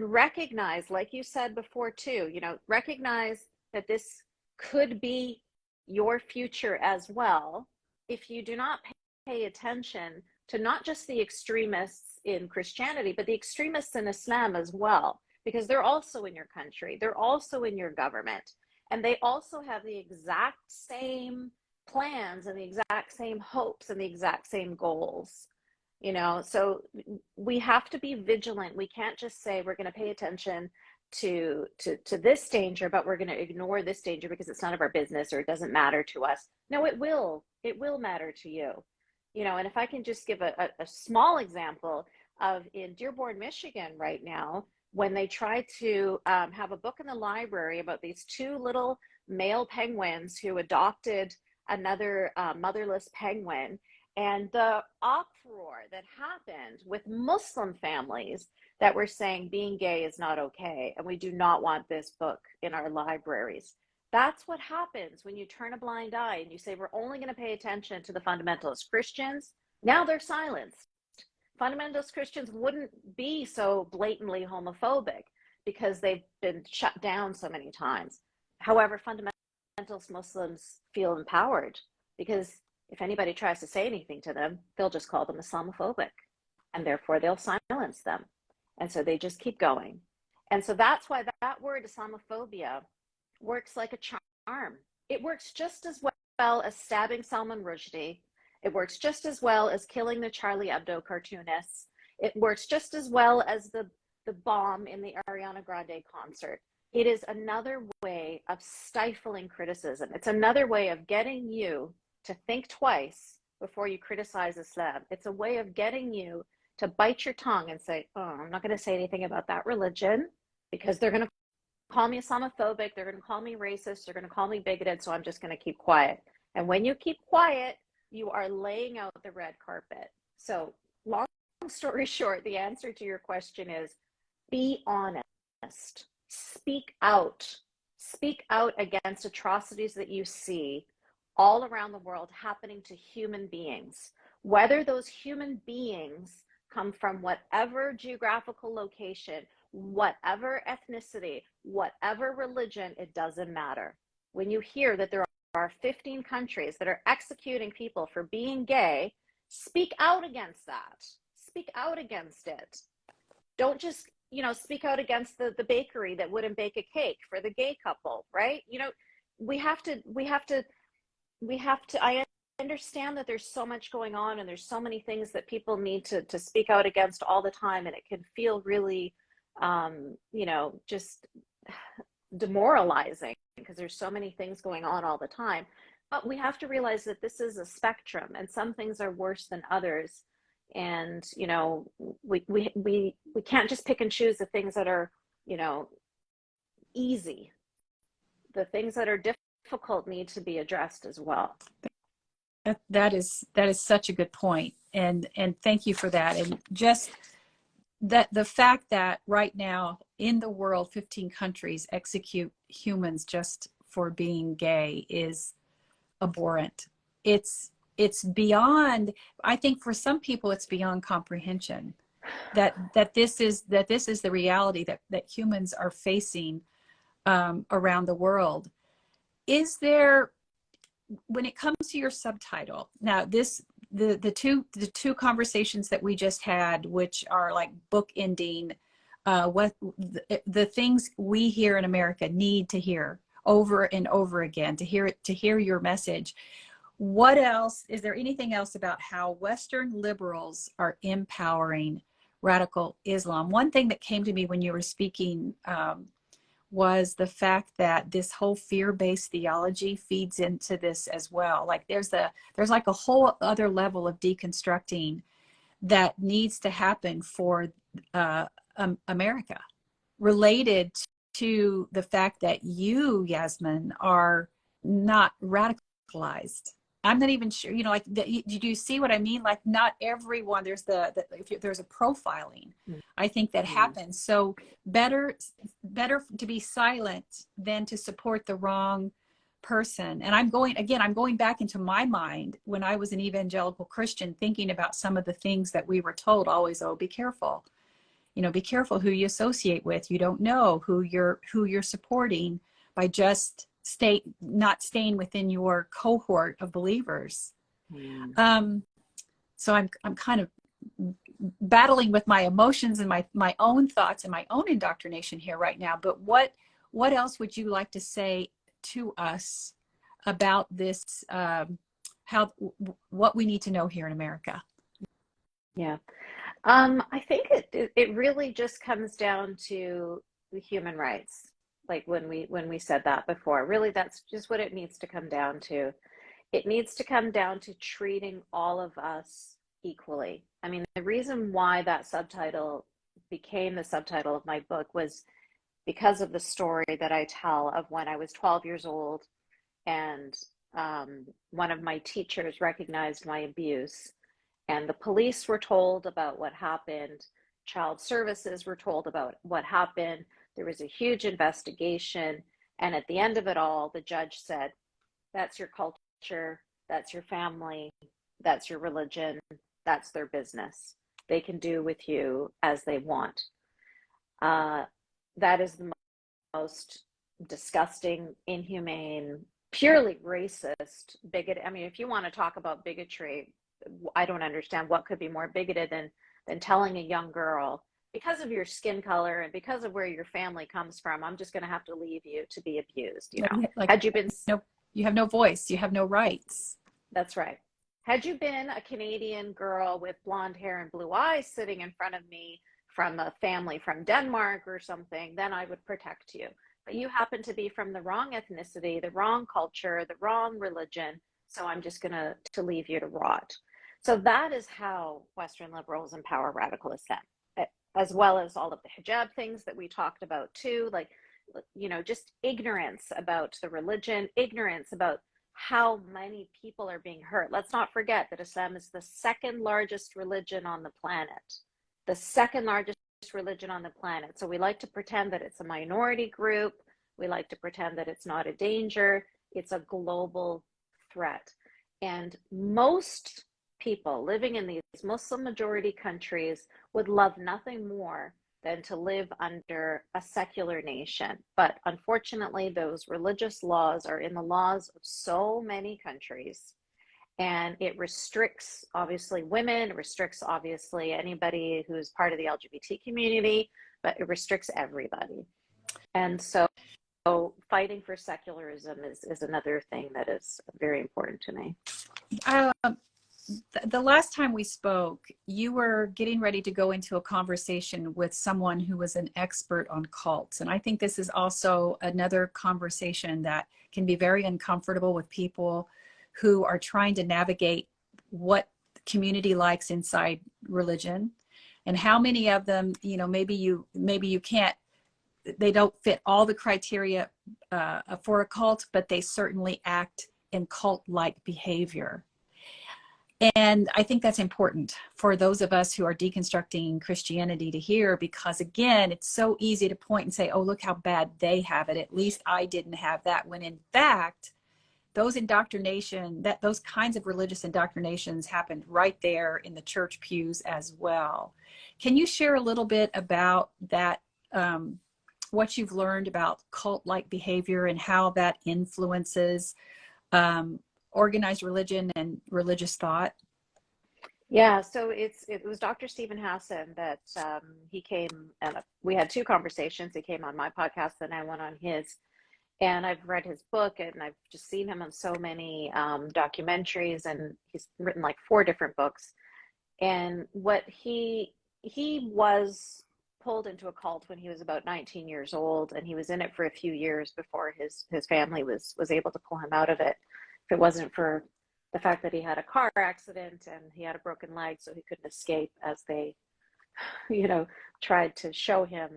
recognize, like you said before too, you know, recognize that this could be your future as well if you do not pay attention to not just the extremists in Christianity, but the extremists in Islam as well, because they're also in your country, they're also in your government, and they also have the exact same plans and the exact same hopes and the exact same goals. You know, so we have to be vigilant. We can't just say we're going to pay attention to this danger, but we're going to ignore this danger because it's none of our business or it doesn't matter to us. No, it will matter to you. You know, and if I can just give a small example of in Dearborn, Michigan right now, when they try to have a book in the library about these two little male penguins who adopted another motherless penguin, and the uproar that happened with Muslim families that were saying being gay is not okay, and we do not want this book in our libraries. That's what happens when you turn a blind eye and you say we're only going to pay attention to the fundamentalist Christians. Now they're silenced. Fundamentalist Christians wouldn't be so blatantly homophobic because they've been shut down so many times. However, fundamentalist Muslims feel empowered because if anybody tries to say anything to them, they'll just call them Islamophobic, and therefore they'll silence them. And so they just keep going. And so that's why that word Islamophobia works like a charm. It works just as well as stabbing Salman Rushdie. It works just as well as killing the Charlie Hebdo cartoonists. It works just as well as the bomb in the Ariana Grande concert. It is another way of stifling criticism. It's another way of getting you to think twice before you criticize Islam. It's a way of getting you to bite your tongue and say, oh, I'm not going to say anything about that religion because they're going to call me Islamophobic, they're going to call me racist, they're going to call me bigoted, so I'm just going to keep quiet. And when you keep quiet, you are laying out the red carpet. So long story short, the answer to your question is be honest. Speak out. Speak out against atrocities that you see all around the world happening to human beings. Whether those human beings come from whatever geographical location, whatever ethnicity, whatever religion, it doesn't matter. When you hear that there are 15 countries that are executing people for being gay, speak out against that. Speak out against it. Don't just, you know, speak out against the bakery that wouldn't bake a cake for the gay couple, right? You know, we have to, I understand that there's so much going on and there's so many things that people need to speak out against all the time, and it can feel really you know, just demoralizing because there's so many things going on all the time. But we have to realize that this is a spectrum, and some things are worse than others. And you know, we can't just pick and choose the things that are, you know, easy. The things that are difficult need to be addressed as well. That is such a good point, and thank you for that. And just that the fact that right now in the world 15 countries execute humans just for being gay is abhorrent. It's beyond, I think for some people it's beyond comprehension that this is the reality that humans are facing around the world. Is there, when it comes to your subtitle now, this the two conversations that we just had, which are like book ending, what the things we here in America need to hear over and over again, to hear your message. What else is there, anything else about how Western liberals are empowering radical Islam? One thing that came to me when you were speaking was the fact that this whole fear-based theology feeds into this as well. Like there's like a whole other level of deconstructing that needs to happen for America, related to the fact that you, Yasmine, are not radicalized. I'm not even sure, you know, like, do you see what I mean? Like, not everyone, there's there's a profiling, I think, that happens. So better to be silent than to support the wrong person. And I'm going back into my mind when I was an evangelical Christian, thinking about some of the things that we were told always, oh, be careful, you know, be careful who you associate with. You don't know who you're supporting by just not staying within your cohort of believers. So I'm kind of battling with my emotions and my own thoughts and my own indoctrination here right now. But what else would you like to say to us about this, what we need to know here in America? Yeah. I think it really just comes down to the human rights. Like when we said that before, really that's just what it needs to come down to. It needs to come down to treating all of us equally. I mean, the reason why that subtitle became the subtitle of my book was because of the story that I tell of when I was 12 years old, and one of my teachers recognized my abuse, and the police were told about what happened. Child services were told about what happened. There was a huge investigation. And at the end of it all, the judge said, that's your culture, that's your family, that's your religion, that's their business. They can do with you as they want. That is the most disgusting, inhumane, purely racist, bigoted. I mean, if you want to talk about bigotry, I don't understand what could be more bigoted than telling a young girl, because of your skin color and because of where your family comes from, I'm just going to have to leave you to be abused. You know, like, had you been, no, you have no voice, you have no rights. That's right. Had you been a Canadian girl with blonde hair and blue eyes sitting in front of me from a family from Denmark or something, then I would protect you. But you happen to be from the wrong ethnicity, the wrong culture, the wrong religion. So I'm just going to leave you to rot. So that is how Western liberals empower radical Islam, as well as all of the hijab things that we talked about too, like, you know, just ignorance about the religion, ignorance about how many people are being hurt. Let's not forget that Islam is the second largest religion on the planet, the second largest religion on the planet. So we like to pretend that it's a minority group. We like to pretend that it's not a danger. It's a global threat. And most people living in these Muslim majority countries would love nothing more than to live under a secular nation. But unfortunately, those religious laws are in the laws of so many countries. And it restricts, obviously, women, it restricts, obviously, anybody who's part of the LGBT community, but it restricts everybody. And so fighting for secularism is another thing that is very important to me. the last time we spoke, you were getting ready to go into a conversation with someone who was an expert on cults. And I think this is also another conversation that can be very uncomfortable with people who are trying to navigate what community likes inside religion, and how many of them, maybe you can't, they don't fit all the criteria for a cult, but they certainly act in cult-like behavior. And I think that's important for those of us who are deconstructing Christianity to hear, because again, it's so easy to point and say, oh, look how bad they have it. At least I didn't have that. When in fact, those those kinds of religious indoctrinations happened right there in the church pews as well. Can you share a little bit about that, what you've learned about cult-like behavior and how that influences organized religion and religious thought? Yeah, so it was Dr. Stephen Hassan that he came, and we had two conversations. He came on my podcast, then I went on his. And I've read his book, and I've just seen him on so many documentaries, and he's written like 4 different books. And what he was pulled into a cult when he was about 19 years old, and he was in it for a few years before his family was able to pull him out of it. If it wasn't for the fact that he had a car accident and he had a broken leg, so he couldn't escape, as they tried to show him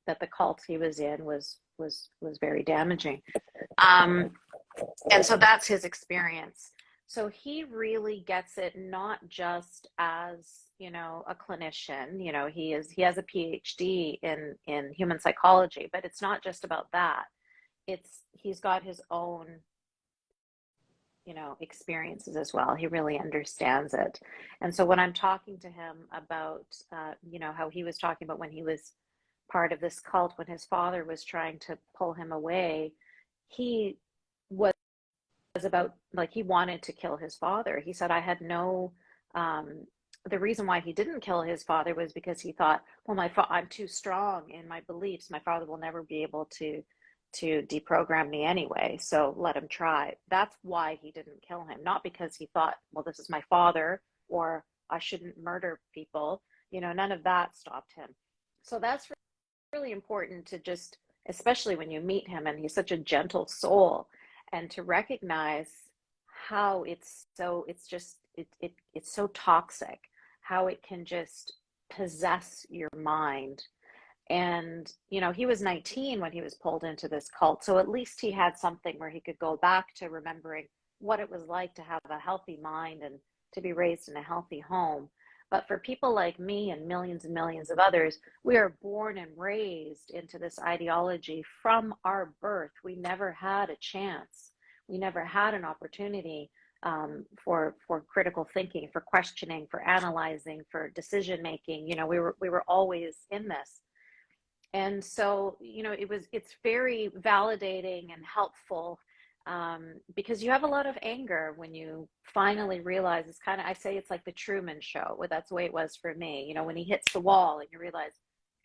that the cult he was in was very damaging. And so that's his experience. So he really gets it, not just as, a clinician. He has a PhD in human psychology, but it's not just about that. He's got his own experiences as well. He really understands it. And so when I'm talking to him about, how he was talking about when he was part of this cult, when his father was trying to pull him away, he was about, like, he wanted to kill his father. He said, I had no, the reason why he didn't kill his father was because he thought, well, I'm too strong in my beliefs. My father will never be able to deprogram me anyway, so let him try. That's why he didn't kill him, not because he thought, well, this is my father, or I shouldn't murder people. None of that stopped him. So that's really important to just, especially when you meet him and he's such a gentle soul, and to recognize how it's so toxic, how it can just possess your mind. And, he was 19 when he was pulled into this cult. So at least he had something where he could go back to remembering what it was like to have a healthy mind and to be raised in a healthy home. But for people like me and millions of others, we are born and raised into this ideology from our birth. We never had a chance. We never had an opportunity for critical thinking, for questioning, for analyzing, for decision making. We were always in this. And so, it's very validating and helpful, because you have a lot of anger when you finally realize, it's kind of, I say it's like the Truman Show. Well, that's the way it was for me. When he hits the wall and you realize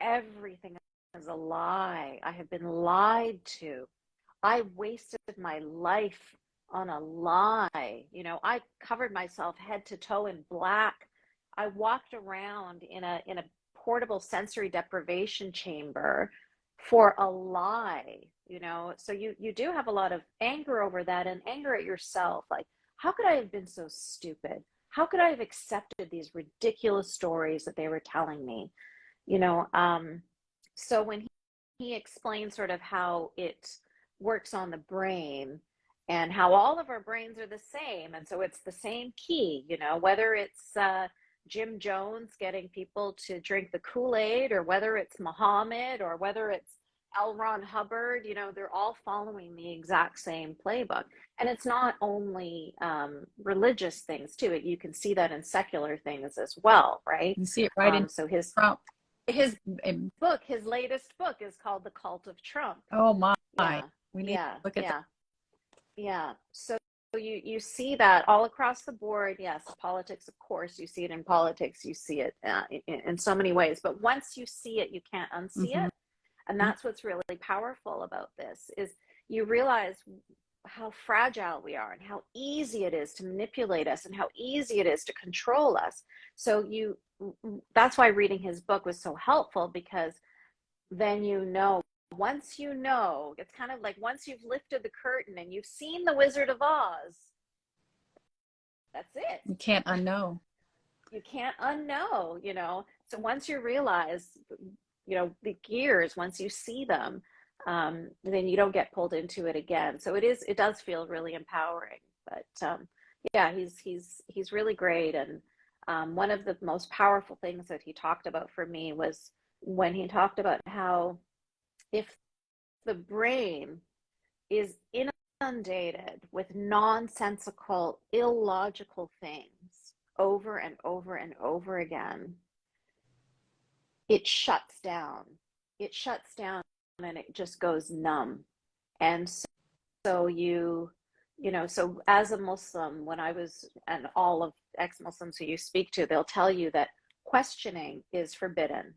everything is a lie. I have been lied to. I wasted my life on a lie. I covered myself head to toe in black. I walked around in a portable sensory deprivation chamber for a lie. So you do have a lot of anger over that, and anger at yourself. Like, how could I have been so stupid? How could I have accepted these ridiculous stories that they were telling me? So when he explains sort of how it works on the brain, and how all of our brains are the same, and so it's the same key, whether it's Jim Jones getting people to drink the Kool-Aid, or whether it's Muhammad, or whether it's L. Ron Hubbard, they're all following the exact same playbook. And it's not only religious things too. You can see that in secular things as well, right? You see it right in so his Trump. his book, his latest book, is called The Cult of Trump. Oh my. Yeah. We need to look at that. Yeah. So you see that all across the board. Yes, politics, of course, you see it in politics. You see it in so many ways. But once you see it, you can't unsee it. And that's what's really powerful about this, is you realize how fragile we are and how easy it is to manipulate us and how easy it is to control us. So that's why reading his book was so helpful, because then once you know, it's kind of like once you've lifted the curtain and you've seen the Wizard of Oz, that's it. You can't unknow. You can't unknow, So once you realize, the gears, once you see them, then you don't get pulled into it again. So it does feel really empowering. But yeah, he's really great. And one of the most powerful things that he talked about for me was when he talked about how if the brain is inundated with nonsensical, illogical things over and over and over again, it shuts down. It shuts down and it just goes numb. And so so as a Muslim, and all of ex-Muslims who you speak to, they'll tell you that questioning is forbidden.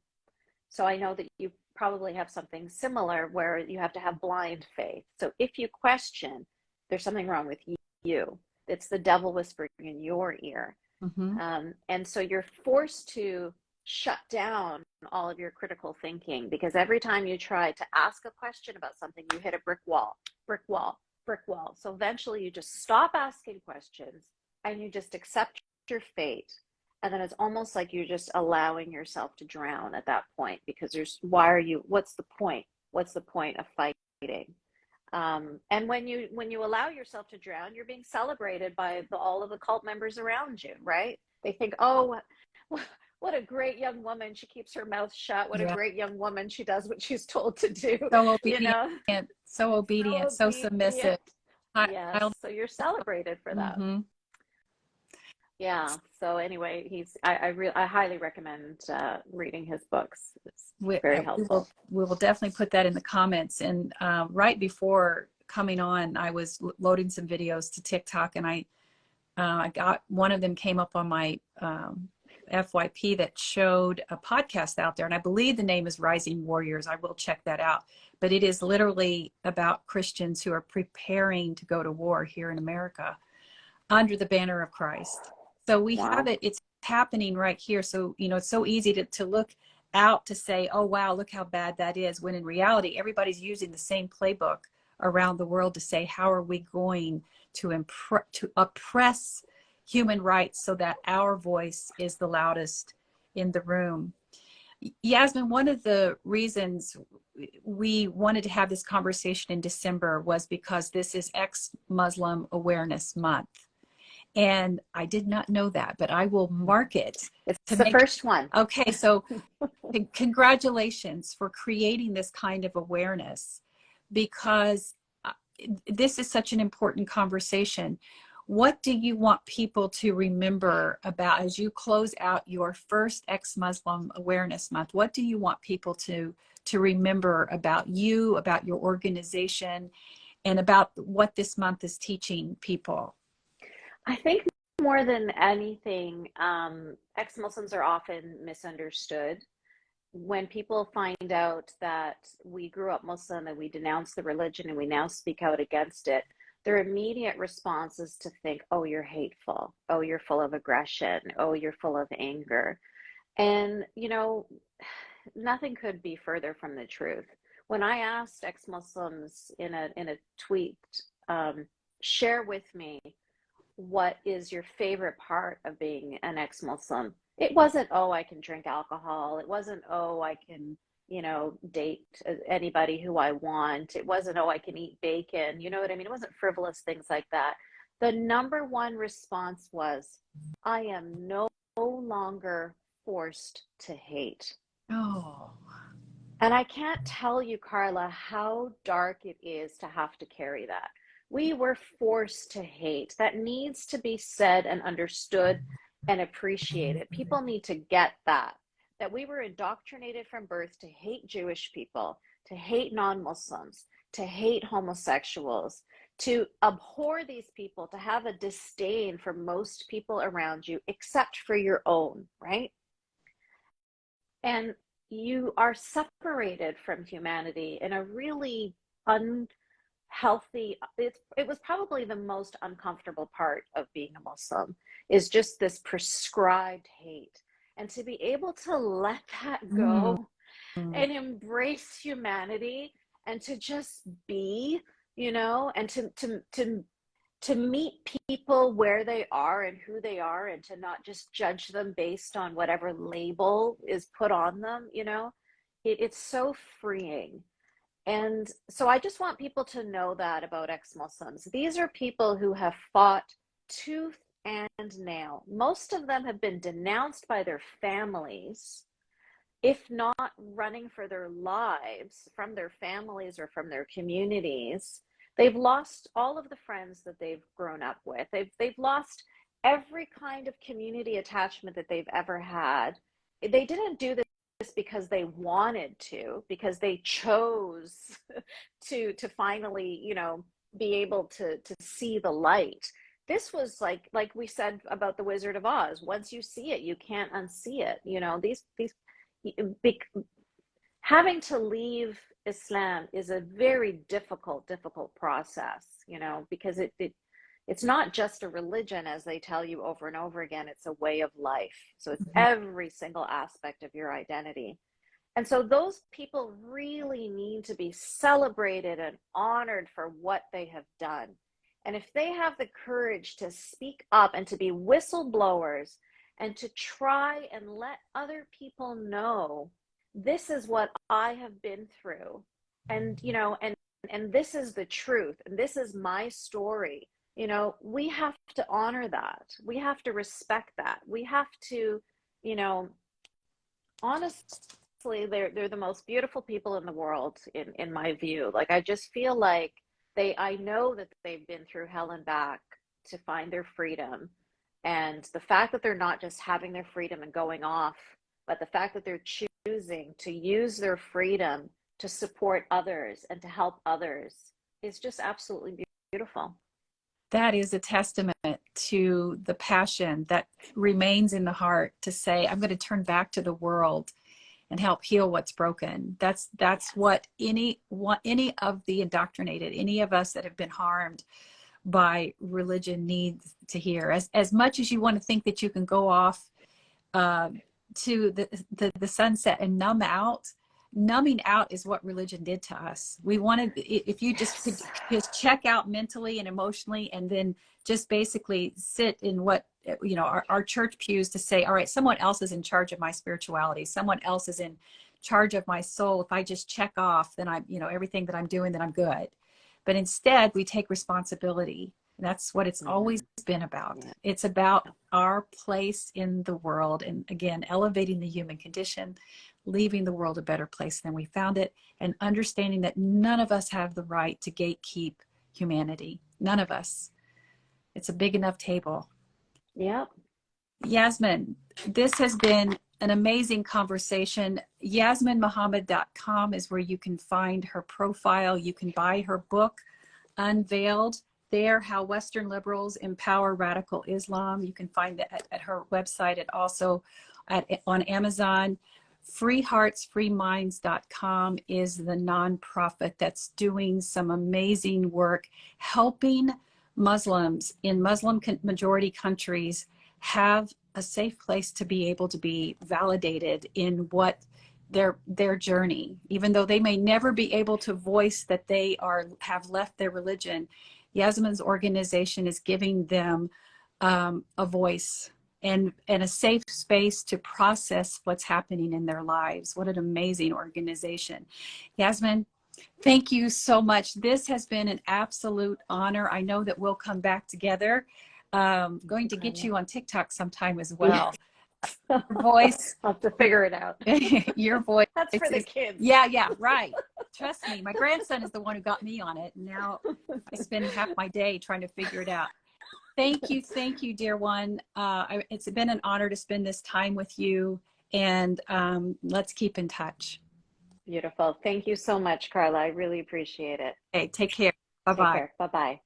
So I know that you probably have something similar where you have to have blind faith. So if you question, there's something wrong with you. It's the devil whispering in your ear. Mm-hmm. And so you're forced to shut down all of your critical thinking, because every time you try to ask a question about something, you hit a brick wall, brick wall, brick wall. So eventually you just stop asking questions and you just accept your fate. And then it's almost like you're just allowing yourself to drown at that point, because what's the point? What's the point of fighting? And when you allow yourself to drown, you're being celebrated by all of the cult members around you, right? They think, oh, what a great young woman. She keeps her mouth shut. What a Yeah. great young woman. She does what she's told to do, So you obedient, know? so obedient, So so obedient. submissive. Yes. So you're celebrated for that. Mm-hmm. Yeah. So anyway, I highly recommend reading his books. It's very helpful. We will definitely put that in the comments. And right before coming on, I was loading some videos to TikTok, and I got one of them came up on my FYP that showed a podcast out there, and I believe the name is Rising Warriors. I will check that out. But it is literally about Christians who are preparing to go to war here in America under the banner of Christ. So we have Wow. it's happening right here. So, it's so easy to look out to say, oh, wow, look how bad that is. When in reality, everybody's using the same playbook around the world to say, how are we going to oppress human rights so that our voice is the loudest in the room? Yasmine, one of the reasons we wanted to have this conversation in December was because this is Ex-Muslim Awareness Month. And I did not know that, but I will mark it. It's the first one. Okay, so congratulations for creating this kind of awareness, because this is such an important conversation. What do you want people to remember about as you close out your first Ex-Muslim Awareness Month? What do you want people to remember about you, about your organization, and about what this month is teaching people? I think more than anything, ex-Muslims are often misunderstood. When people find out that we grew up Muslim and we denounce the religion and we now speak out against it, their immediate response is to think, oh, you're hateful. Oh, you're full of aggression. Oh, you're full of anger. And, nothing could be further from the truth. When I asked ex-Muslims in a tweet, share with me what is your favorite part of being an ex-Muslim, it wasn't, oh, I can drink alcohol. It wasn't, oh, I can, date anybody who I want. It wasn't, oh, I can eat bacon. You know what I mean? It wasn't frivolous things like that. The number one response was, I am no longer forced to hate. Oh. And I can't tell you, Karla, how dark it is to have to carry that. We were forced to hate. That needs to be said and understood and appreciated. People need to get that we were indoctrinated from birth to hate Jewish people, to hate non-Muslims, to hate homosexuals, to abhor these people, to have a disdain for most people around you, except for your own, right? And you are separated from humanity in a really healthy. It was probably the most uncomfortable part of being a Muslim, is just this prescribed hate. And to be able to let that Mm. go and embrace humanity and to just be, and to meet people where they are and who they are, and to not just judge them based on whatever label is put on them, it's so freeing. And so I just want people to know that about ex-Muslims. These are people who have fought tooth and nail. Most of them have been denounced by their families, if not running for their lives from their families or from their communities. They've lost all of the friends that they've grown up with. They've lost every kind of community attachment that they've ever had. They didn't do this because they wanted to, because they chose to finally, be able to see the light. This was like we said about the Wizard of Oz. Once you see it, you can't unsee it. These having to leave Islam is a very difficult process, because it's not just a religion, as they tell you over and over again. It's a way of life. So it's every single aspect of your identity. And so those people really need to be celebrated and honored for what they have done. And if they have the courage to speak up and to be whistleblowers and to try and let other people know, this is what I have been through, and and this is the truth, and this is my story, we have to honor that. We have to respect that. We have to, honestly, they're the most beautiful people in the world, in my view. Like, I just feel like I know that they've been through hell and back to find their freedom. And the fact that they're not just having their freedom and going off, but the fact that they're choosing to use their freedom to support others and to help others is just absolutely beautiful. That is a testament to the passion that remains in the heart to say, I'm going to turn back to the world and help heal what's broken. That's what any of the indoctrinated, any of us that have been harmed by religion needs to hear. As much as you want to think that you can go off to the sunset and numbing out is what religion did to us. We wanted, if you just could just check out mentally and emotionally, and then just basically sit in what, our church pews, to say, all right, someone else is in charge of my spirituality. Someone else is in charge of my soul. If I just check off, then I'm, everything that I'm doing, then I'm good. But instead we take responsibility. And that's what it's always been about. It's about our place in the world. And again, elevating the human condition, leaving the world a better place than we found it, and understanding that none of us have the right to gatekeep humanity. None of us. It's a big enough table. Yep. Yasmine, this has been an amazing conversation. YasmineMohammed.com is where you can find her profile. You can buy her book, Unveiled, there, How Western Liberals Empower Radical Islam. You can find that at her website, and also on Amazon. freeheartsfreeminds.com is the nonprofit that's doing some amazing work helping Muslims in Muslim majority countries have a safe place to be able to be validated in what their journey, even though they may never be able to voice that they have left their religion. Yasmine's organization is giving them a voice and a safe space to process what's happening in their lives. What an amazing organization. Yasmine, thank you so much. This has been an absolute honor. I know that we'll come back together. Going to get you on TikTok sometime as well. Your voice. I'll have to figure it out. Your voice. That's for the kids. Yeah, right. Trust me. My grandson is the one who got me on it. Now I spend half my day trying to figure it out. Thank you, dear one. It's been an honor to spend this time with you, and let's keep in touch. Beautiful. Thank you so much, Karla. I really appreciate it. Okay, take care. Bye-bye. Take care. Bye-bye.